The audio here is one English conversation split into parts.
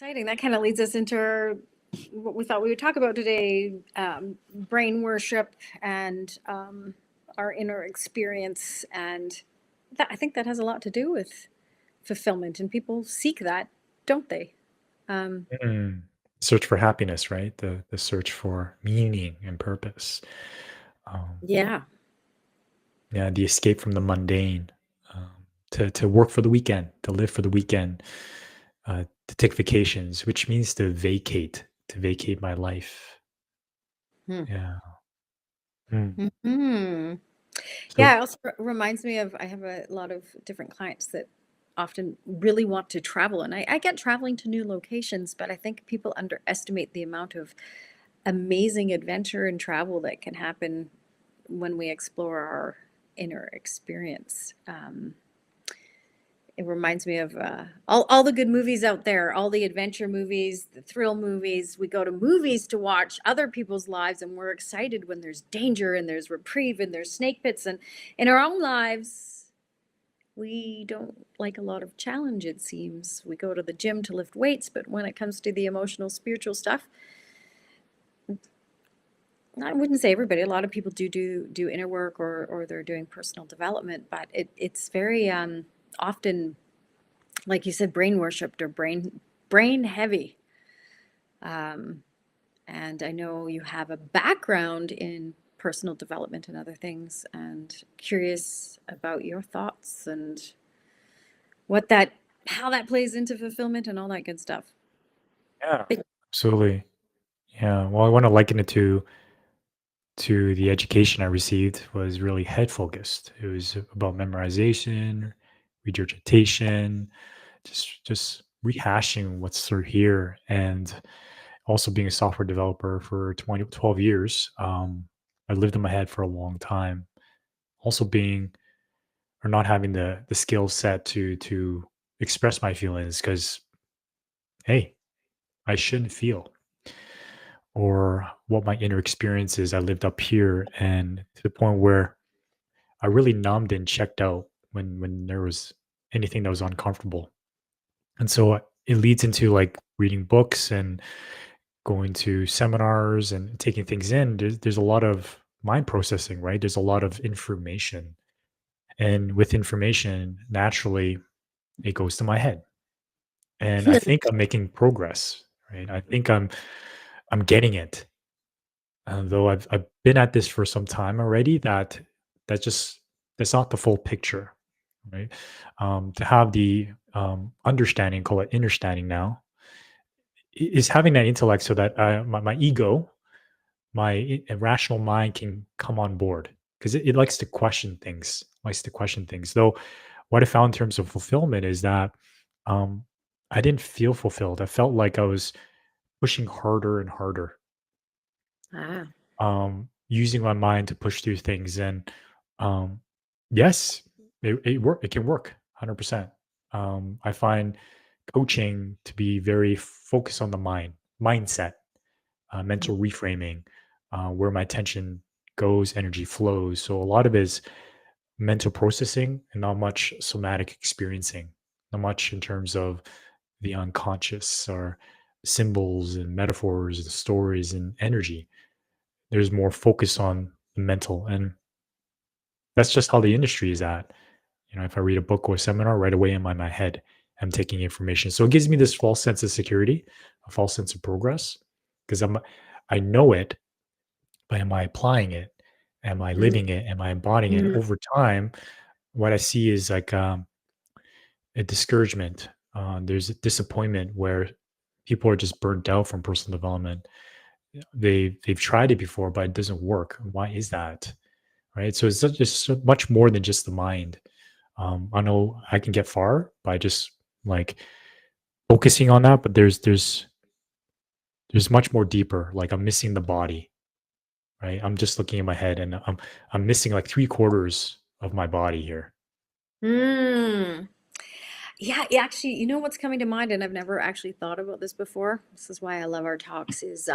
Exciting. That kind of leads us into what we thought we would talk about today, brain worship and our inner experience. And I think that has a lot to do with fulfillment. And people seek that, don't they? Um, Mm. Search for happiness, right? The search for meaning and purpose. Um, yeah. yeah, the escape from the mundane. To work for the weekend, to live for the weekend, to take vacations, which means to vacate my life. Hmm. Yeah. Mm. Hmm. So Yeah, it also reminds me of I have a lot of different clients that often really want to travel. And I get traveling to new locations, but I think people underestimate the amount of amazing adventure and travel that can happen when we explore our inner experience. It reminds me of all the good movies out there, all the adventure movies, the thrill movies. We go to movies to watch other people's lives, and we're excited when there's danger and there's reprieve and there's snake pits. And in our own lives, we don't like a lot of challenge, it seems. We go to the gym to lift weights, but when it comes to the emotional, spiritual stuff, I wouldn't say everybody. A lot of people do inner work or they're doing personal development, but it's very often, like you said, brain worshipped or brain heavy. Um, and I know you have a background in personal development and other things, and curious about your thoughts and what that how that plays into fulfillment and all that good stuff. yeah, But absolutely. Yeah. Well, I want to liken it to the education I received was really head focused. It was about memorization, regurgitation, just rehashing what's through here, and also being a software developer for 12 years. I lived in my head for a long time. Also being or not having the skill set to express my feelings because hey, I shouldn't feel or what my inner experience is. I lived up here and to the point where I really numbed and checked out when there was anything that was uncomfortable. And so it leads into like reading books and going to seminars and taking things in. There's a lot of mind processing, right? There's a lot of information. And with information, naturally, it goes to my head. And I think I'm making progress, right? I think I'm getting it. Though I've been at this for some time already, that just that's not the full picture, right? To have the understanding, call it understanding now, is having that intellect so that my ego, my irrational mind can come on board because it likes to question things, likes to question things. Though, what I found in terms of fulfillment is that um, I didn't feel fulfilled. I felt like I was pushing harder and harder, ah, using my mind to push through things. And um, yes, it work. It can work 100%. I find coaching to be very focused on the mindset, mental reframing, where my attention goes, energy flows. So a lot of it is mental processing and not much somatic experiencing, not much in terms of the unconscious or symbols and metaphors and stories and energy. There's more focus on the mental. And that's just how the industry is at. If I read a book or a seminar, right away in my head, I'm taking information. So it gives me this false sense of security, a false sense of progress, because I know it, but am I applying it? Am I mm, living it? Am I embodying it? mm. Over time, what I see is like a discouragement. There's a disappointment where people are just burnt out from personal development. They've tried it before, but it doesn't work. Why is that? Right. So it's just so much more than just the mind. I know I can get far by just like focusing on that, but there's much more deeper. Like I'm missing the body, right? I'm just looking in my head, and I'm missing like three quarters of my body here. Mm. Yeah, actually, you know what's coming to mind, and I've never actually thought about this before. This is why I love our talks, is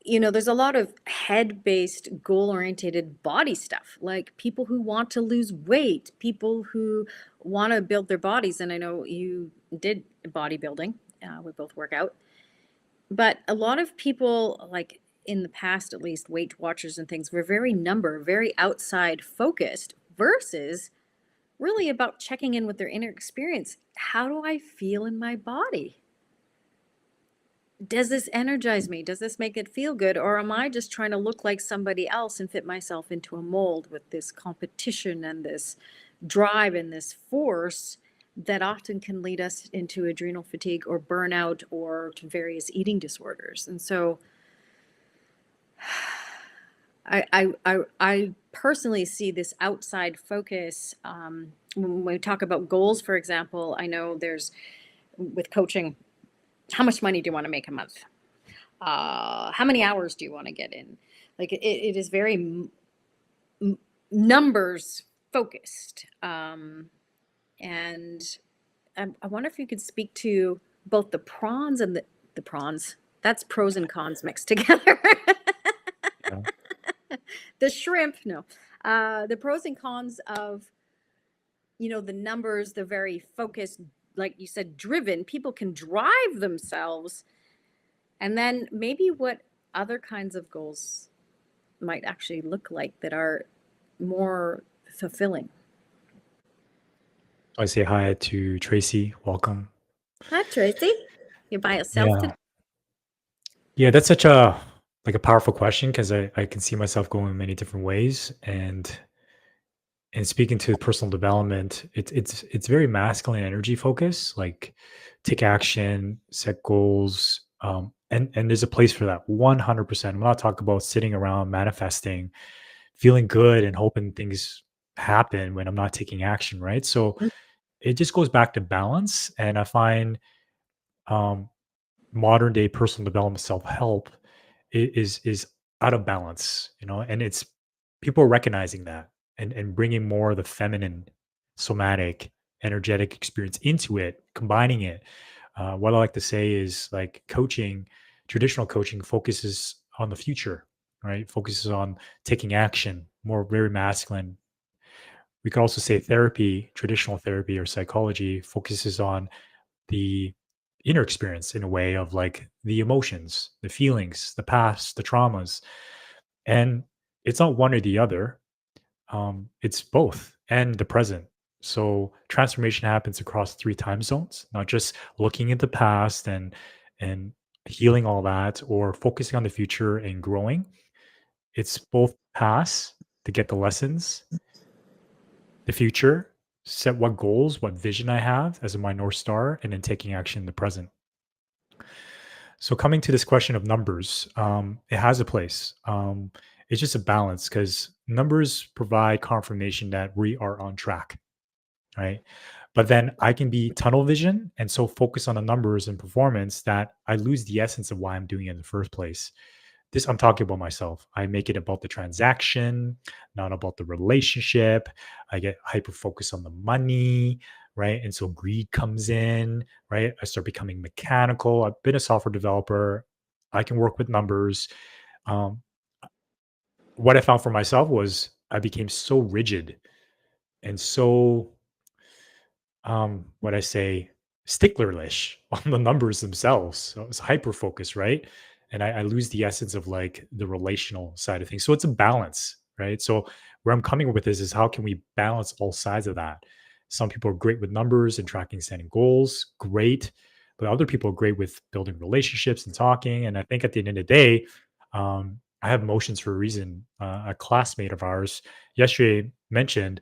there's a lot of head-based, goal-oriented body stuff, like people who want to lose weight, people who want to build their bodies. And I know you did bodybuilding. We both work out. But a lot of people, like in the past at least, Weight Watchers and things, were very very outside focused versus really about checking in with their inner experience. How do I feel in my body? Does this energize me? Does this make it feel good? Or am I just trying to look like somebody else and fit myself into a mold with this competition and this drive and this force that often can lead us into adrenal fatigue or burnout or to various eating disorders? And so I personally see this outside focus. When we talk about goals, for example, I know there's with coaching, how much money do you want to make a month? How many hours do you want to get in? Like it is very numbers focused. And I wonder if you could speak to both the prawns and the prawns. That's pros and cons mixed together. Yeah. The shrimp, no. The pros and cons of, the numbers, the very focused, like you said, driven. People can drive themselves. And then maybe what other kinds of goals might actually look like that are more fulfilling. I say hi to Tracy. Welcome. Hi, Tracy. You by yourself Yeah. today? Yeah, that's such a powerful question because I can see myself going many different ways. And speaking to personal development, it's very masculine energy focus, like take action, set goals, and there's a place for that 100%. I'm not talking about sitting around manifesting, feeling good and hoping things happen when I'm not taking action, right? So it just goes back to balance. And I find um, modern day personal development self help is out of balance, and it's people are recognizing that and bringing more of the feminine, somatic, energetic experience into it, combining it. What I like to say is like coaching, traditional coaching focuses on the future, right? Focuses on taking action, more very masculine. We could also say therapy, traditional therapy or psychology focuses on the inner experience in a way of like the emotions, the feelings, the past, the traumas. And it's not one or the other. It's both and the present. So transformation happens across three time zones, not just looking at the past and healing all that or focusing on the future and growing. It's both past to get the lessons, the future, set what goals, what vision I have as my North Star, and then taking action in the present. So coming to this question of numbers, it has a place. It's just a balance because numbers provide confirmation that we are on track, right? But then I can be tunnel vision and so focus on the numbers and performance that I lose the essence of why I'm doing it in the first place. This I'm talking about myself. I make it about the transaction, not about the relationship. I get hyper focused on the money, right? And so greed comes in, right? I start becoming mechanical. I've been a software developer. I can work with numbers. Um, what I found for myself was I became so rigid and so what I say, sticklerlish on the numbers themselves. So it's hyper focus, right? And I lose the essence of like the relational side of things. So it's a balance, right? So where I'm coming with this is how can we balance all sides of that? Some people are great with numbers and tracking, setting goals, great. But other people are great with building relationships and talking. And I think at the end of the day, I have emotions for a reason. A classmate of ours yesterday mentioned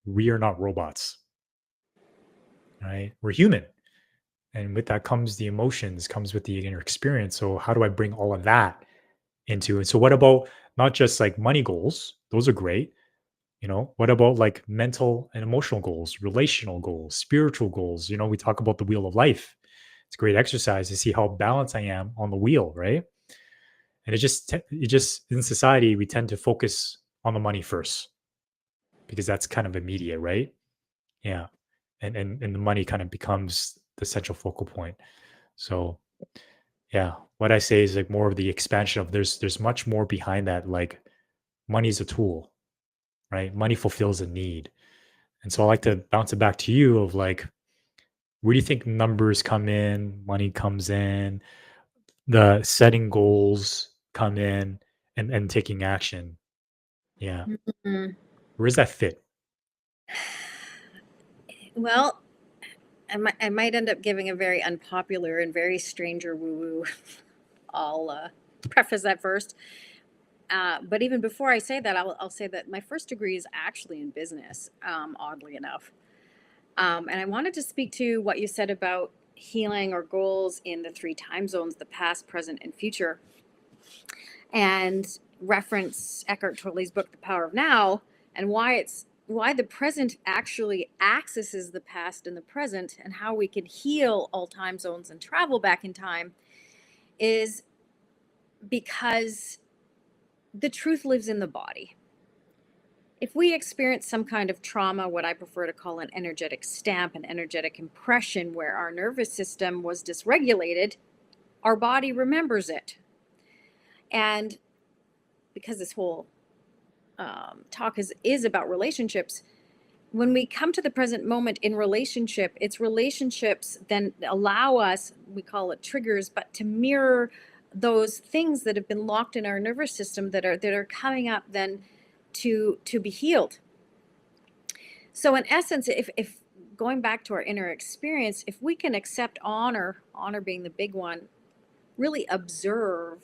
we are not robots, right? We're human. And with that comes the emotions, comes with the inner experience. So how do I bring all of that into it? So what about not just like money goals? Those are great. What about like mental and emotional goals, relational goals, spiritual goals? We talk about the wheel of life. It's great exercise to see how balanced I am on the wheel, right? And it just in society we tend to focus on the money first because that's kind of immediate, right? Yeah. And the money kind of becomes the central focal point. So yeah, what I say is like more of the expansion of there's much more behind that. Like money is a tool, right? Money fulfills a need. And so I like to bounce it back to you of like Where do you think numbers come in, money comes in, the setting goals come in, and taking action? Yeah. Mm. Where does that fit? Well, I might end up giving a very unpopular and very stranger woo woo. I'll preface that first. But even before I say that, I'll say that my first degree is actually in business, oddly enough. And I wanted to speak to what you said about healing or goals in the three time zones, the past, present, and future, and reference Eckhart Tolle's book, The Power of Now, and why the present actually accesses the past and the present, and how we can heal all time zones and travel back in time is because the truth lives in the body. If we experience some kind of trauma, what I prefer to call an energetic stamp, an energetic impression where our nervous system was dysregulated, our body remembers it. And because this whole talk is about relationships, when we come to the present moment in relationship, it's relationships then allow us, we call it triggers, but to mirror those things that have been locked in our nervous system that are coming up then to be healed. So in essence, if going back to our inner experience, if we can accept honor being the big one, really observe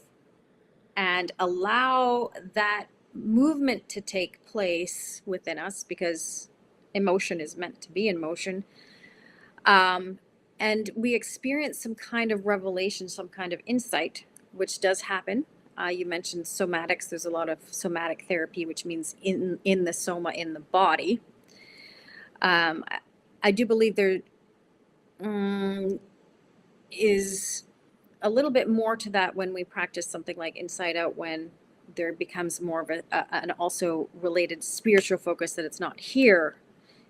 and allow that movement to take place within us, because emotion is meant to be in motion, and we experience some kind of revelation, some kind of insight, which does happen. You mentioned somatics. There's a lot of somatic therapy, which means in the soma, in the body. I do believe there is a little bit more to that when we practice something like Inside Out, when there becomes more of an also related spiritual focus, that it's not here,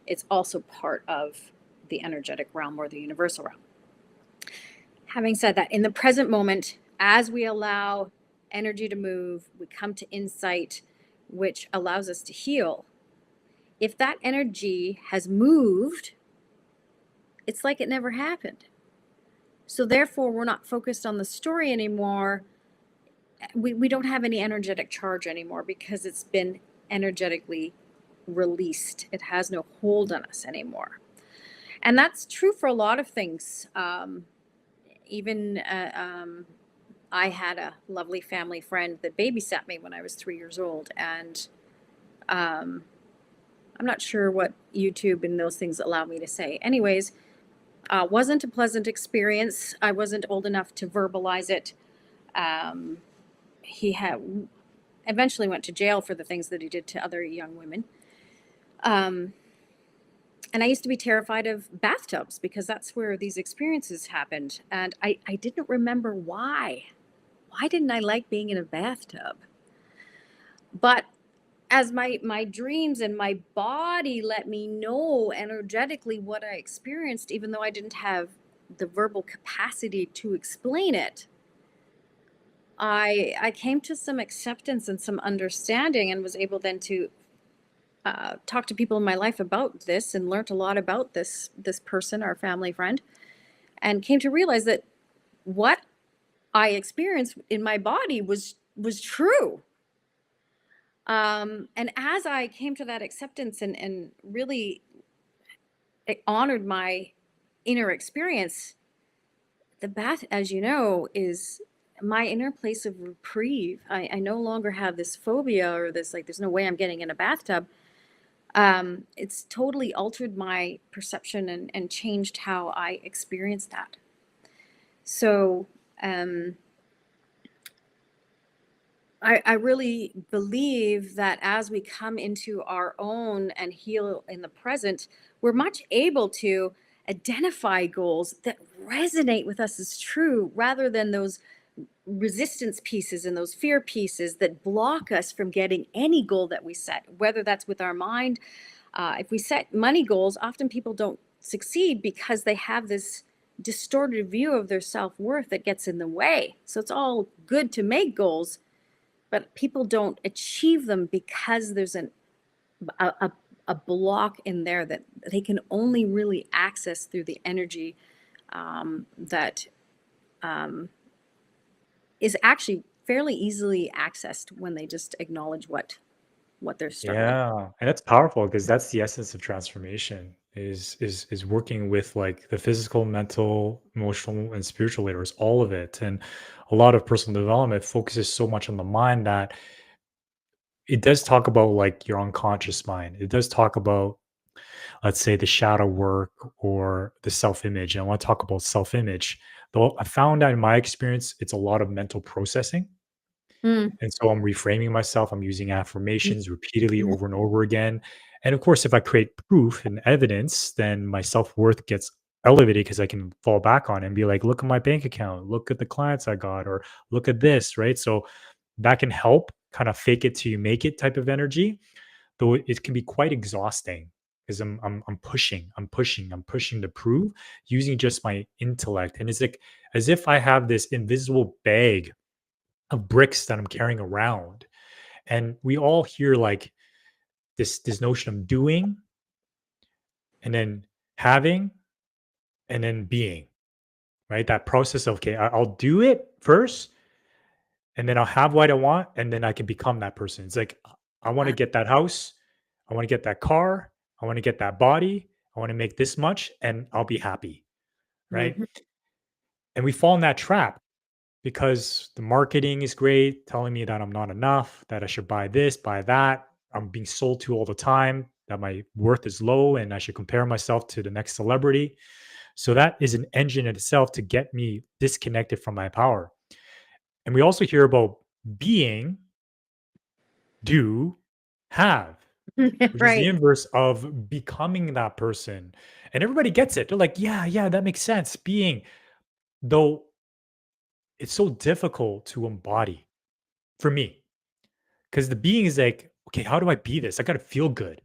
it's also part of the energetic realm or the universal realm. Having said that, in the present moment, as we allow energy to move, we come to insight, which allows us to heal. If that energy has moved, it's like it never happened. So therefore, we're not focused on the story anymore. We don't have any energetic charge anymore because it's been energetically released. It has no hold on us anymore. And that's true for a lot of things. Even I had a lovely family friend that babysat me when I was 3 years old. And I'm not sure what YouTube and those things allow me to say. Anyways, wasn't a pleasant experience. I wasn't old enough to verbalize it. He had eventually went to jail for the things that he did to other young women. And I used to be terrified of bathtubs because that's where these experiences happened. And I didn't remember why. Why didn't I like being in a bathtub? But as my dreams and my body let me know energetically what I experienced, even though I didn't have the verbal capacity to explain it, I came to some acceptance and some understanding, and was able then to talk to people in my life about this, and learned a lot about this person, our family friend, and came to realize that what I experienced in my body was true. And as I came to that acceptance and really honored my inner experience, the bath, as you know, is my inner place of reprieve. I no longer have this phobia or this, like, there's no way I'm getting in a bathtub. It's totally altered my perception and changed how I experienced that. So, I really believe that as we come into our own and heal in the present, we're much able to identify goals that resonate with us as true, rather than those resistance pieces and those fear pieces that block us from getting any goal that we set, whether that's with our mind. If we set money goals, often people don't succeed because they have this distorted view of their self-worth that gets in the way. So it's all good to make goals, but people don't achieve them because there's a a block in there that they can only really access through the energy that is actually fairly easily accessed when they just acknowledge what they're struggling. Yeah, and that's powerful because that's the essence of transformation is working with like the physical, mental, emotional, and spiritual layers, all of it. And a lot of personal development focuses so much on the mind that it does talk about like your unconscious mind. It does talk about, let's say, the shadow work or the self-image. And I want to talk about self-image. Though I found that in my experience, it's a lot of mental processing. Mm. And so I'm reframing myself. I'm using Mhm. affirmations repeatedly Mhm. over and over again. And of course, if I create proof and evidence, then my self worth gets elevated because I can fall back on it and be like, look at my bank account, look at the clients I got, or look at this, right? So that can help kind of fake it till you make it type of energy, though it can be quite exhausting because I'm pushing to prove using just my intellect. And it's like as if I have this invisible bag of bricks that I'm carrying around. And we all hear like this notion of doing and then having and then being, right? That process of okay, I'll do it first and then I'll have what I want and then I can become that person. It's like I want to Uh, get that house, I want to get that car, I want to get that body, I want to make this much and I'll be happy, right? mhm. And we fall in that trap because the marketing is great, telling me that I'm not enough, that I should buy this, buy that. I'm being sold to all the time that my worth is low and I should compare myself to the next celebrity. So that is an engine in itself to get me disconnected from my power. And we also hear about being, do, have, which is the Right. inverse of becoming that person. And everybody gets it. They're like, yeah, yeah, that makes sense. Being, though it's so difficult to embody for me. Because the being is like, okay, how do I be this? I got to feel good.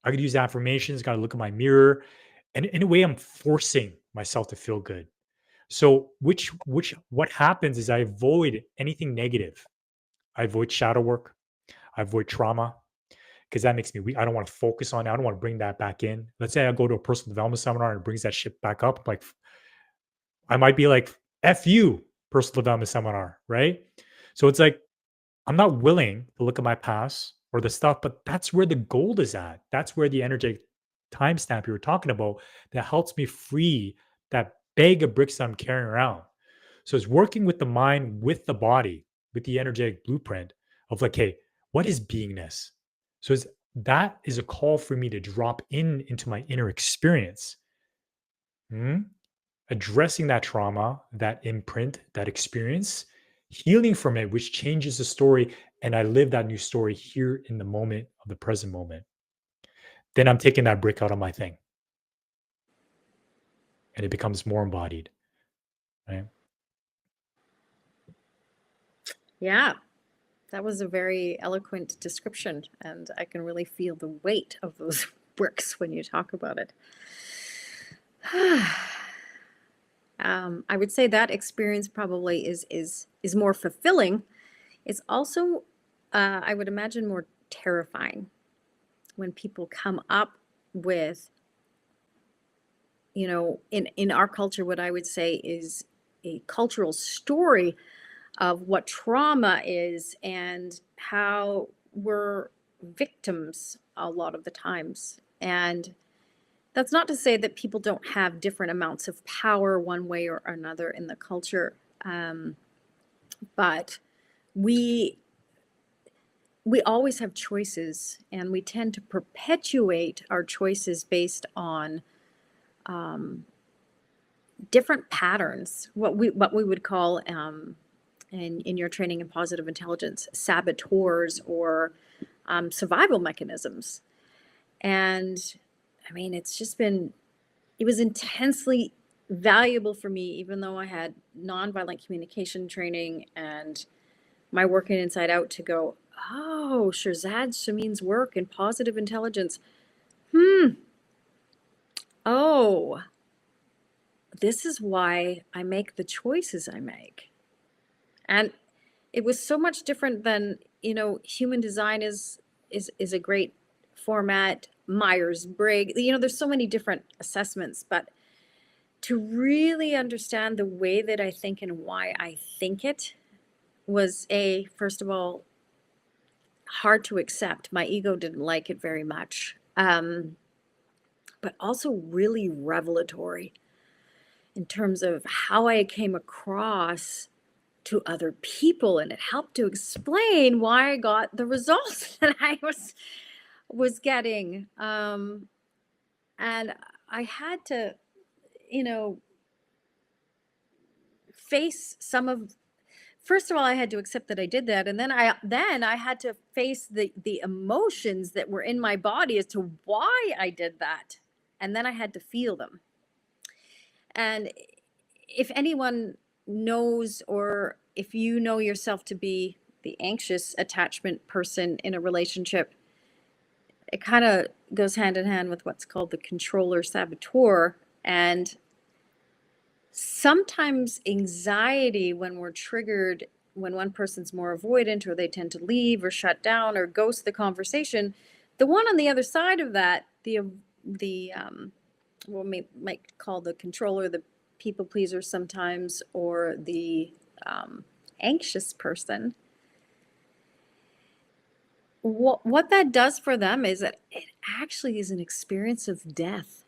I got to use affirmations, got to look in my mirror. And in a way, I'm forcing myself to feel good. So, what happens is I avoid anything negative. I avoid shadow work. I avoid trauma because that makes me weak. I don't want to focus on it. I don't want to bring that back in. Let's say I go to a personal development seminar and it brings that shit back up. Like, I might be like, F you, personal development seminar, right? So it's like, I'm not willing to look at my past or the stuff, but that's where the gold is at. That's where the energetic timestamp you were talking about that helps me free that bag of bricks that I'm carrying around. So it's working with the mind, with the body, with the energetic blueprint of like, hey, what is beingness? So that is a call for me to drop into my inner experience. Mhm. Addressing that trauma, that imprint, that experience, healing from it, which changes the story. And I live that new story here in the moment of the present moment. Then I'm taking that brick out of my thing and it becomes more embodied. Right. Yeah, that was a very eloquent description, and I can really feel the weight of those bricks when you talk about it. I would say that experience probably is more fulfilling. It's also, I would imagine, more terrifying when people come up with, in our culture, what I would say is a cultural story of what trauma is and how we're victims a lot of the times. And that's not to say that people don't have different amounts of power one way or another in the culture, but we we always have choices, and we tend to perpetuate our choices based on different patterns, what we would call in your training in positive intelligence, saboteurs or survival mechanisms. And I mean, it was intensely valuable for me, even though I had nonviolent communication training and my working inside out to go, oh, Shirzad Shamin's work in positive intelligence. Hmm. Oh, this is why I make the choices I make. And it was so much different than, human design is a great format. Myers-Briggs. You know, there's so many different assessments, but to really understand the way that I think and why I think it was first of all, hard to accept. My ego didn't like it very much. But also really revelatory in terms of how I came across to other people, and it helped to explain why I got the results that I was getting. And I had to, you know, face some of first of all, I had to accept that I did that, and then I had to face the emotions that were in my body as to why I did that, and then I had to feel them. And if anyone knows, or if you know yourself to be the anxious attachment person in a relationship, it kind of goes hand in hand with what's called the controller saboteur. And sometimes anxiety, when we're triggered, when one person's more avoidant, or they tend to leave or shut down or ghost the conversation, the one on the other side of that, the what we might call the controller, the people pleaser sometimes, or the anxious person, what that does for them is that it actually is an experience of death,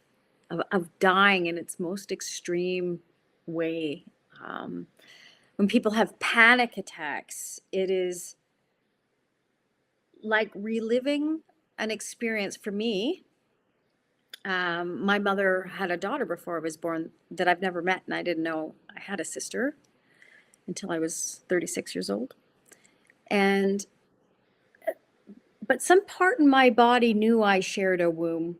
of dying in its most extreme way. Um, when people have panic attacks, it is like reliving an experience. For me, my mother had a daughter before I was born that I've never met, and I didn't know I had a sister until I was 36 years old. And but some part in my body knew I shared a womb.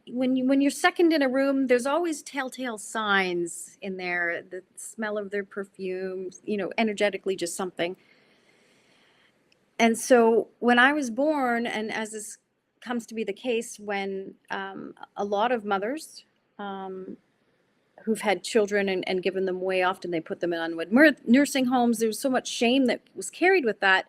When you're second in a room, there's always telltale signs in there. The smell of their perfume, energetically, just something. And so when I was born, and as this comes to be the case when a lot of mothers who've had children and given them away, often they put them in unwed nursing homes. There was so much shame that was carried with that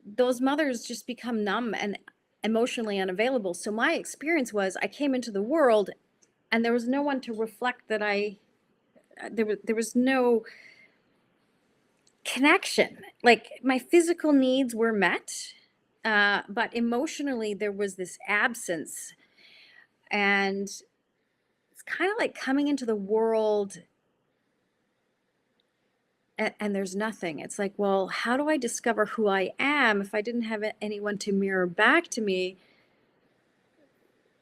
those mothers just become numb and emotionally unavailable. So my experience was, I came into the world and there was no one to reflect that there was no connection. Like, my physical needs were met, but emotionally there was this absence. And it's kind of like coming into the world and there's nothing. It's like, well, how do I discover who I am if I didn't have anyone to mirror back to me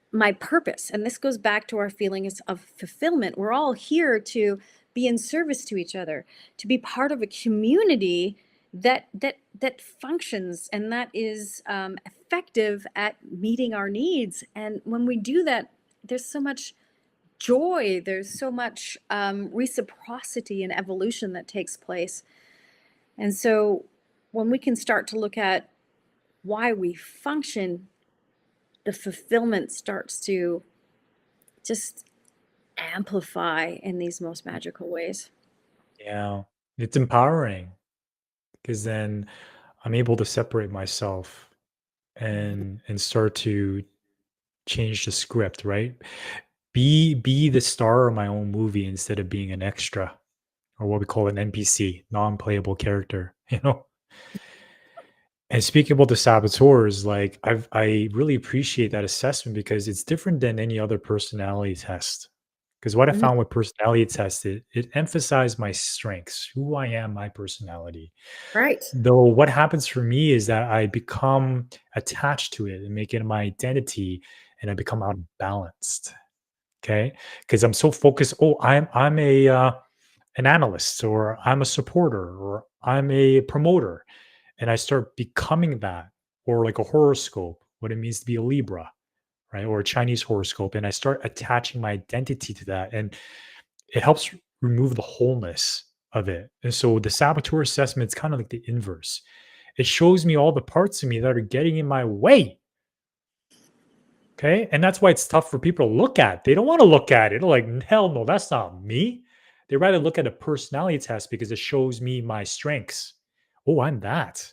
my purpose? And this goes back to our feelings of fulfillment. We're all here to be in service to each other, to be part of a community that functions and that is effective at meeting our needs. And when we do that, there's so much joy, there's so much reciprocity and evolution that takes place. And so when we can start to look at why we function, the fulfillment starts to just amplify in these most magical ways. Yeah. It's empowering because then I'm able to separate myself and start to change the script, right? Be the star of my own movie instead of being an extra, or what we call an NPC, non-playable character, you know? And speaking about the saboteurs, like I really appreciate that assessment because it's different than any other personality test. Because what I Mhm. found with personality tests, it emphasized my strengths, who I am, my personality. Right. Though what happens for me is that I become attached to it and make it my identity, and I become out of balanced. Okay, because I'm so focused. Oh, I'm a an analyst, or I'm a supporter, or I'm a promoter, and I start becoming that, or like a horoscope, what it means to be a Libra, right, or a Chinese horoscope, and I start attaching my identity to that, and it helps remove the wholeness of it. And so the saboteur assessment is kind of like the inverse. It shows me all the parts of me that are getting in my way. Okay. And that's why it's tough for people to look at. They don't want to look at it. They're like, hell no, that's not me. They rather look at a personality test because it shows me my strengths. Oh, I'm that.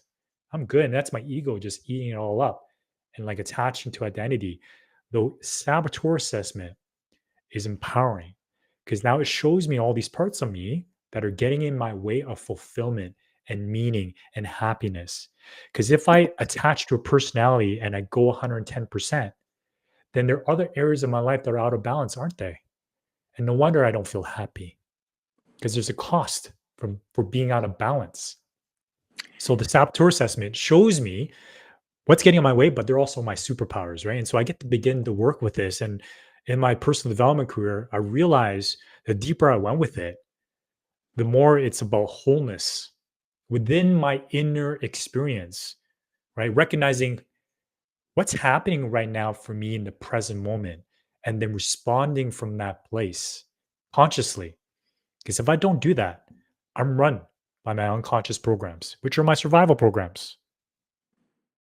I'm good. And that's my ego just eating it all up. and like attaching to identity, the saboteur assessment is empowering because now it shows me all these parts of me that are getting in my way of fulfillment and meaning and happiness. Because if I attach to a personality and I go 110%, then there are other areas of my life that are out of balance, aren't they? And no wonder I don't feel happy because there's a cost for being out of balance. So the saboteur assessment shows me what's getting in my way, but they're also my superpowers, right? And so I get to begin to work with this. And in my personal development career, I realize the deeper I went with it, the more it's about wholeness within my inner experience, right? Recognizing what's happening right now for me in the present moment and then responding from that place consciously. Because if I don't do that, I'm run by my unconscious programs, which are my survival programs.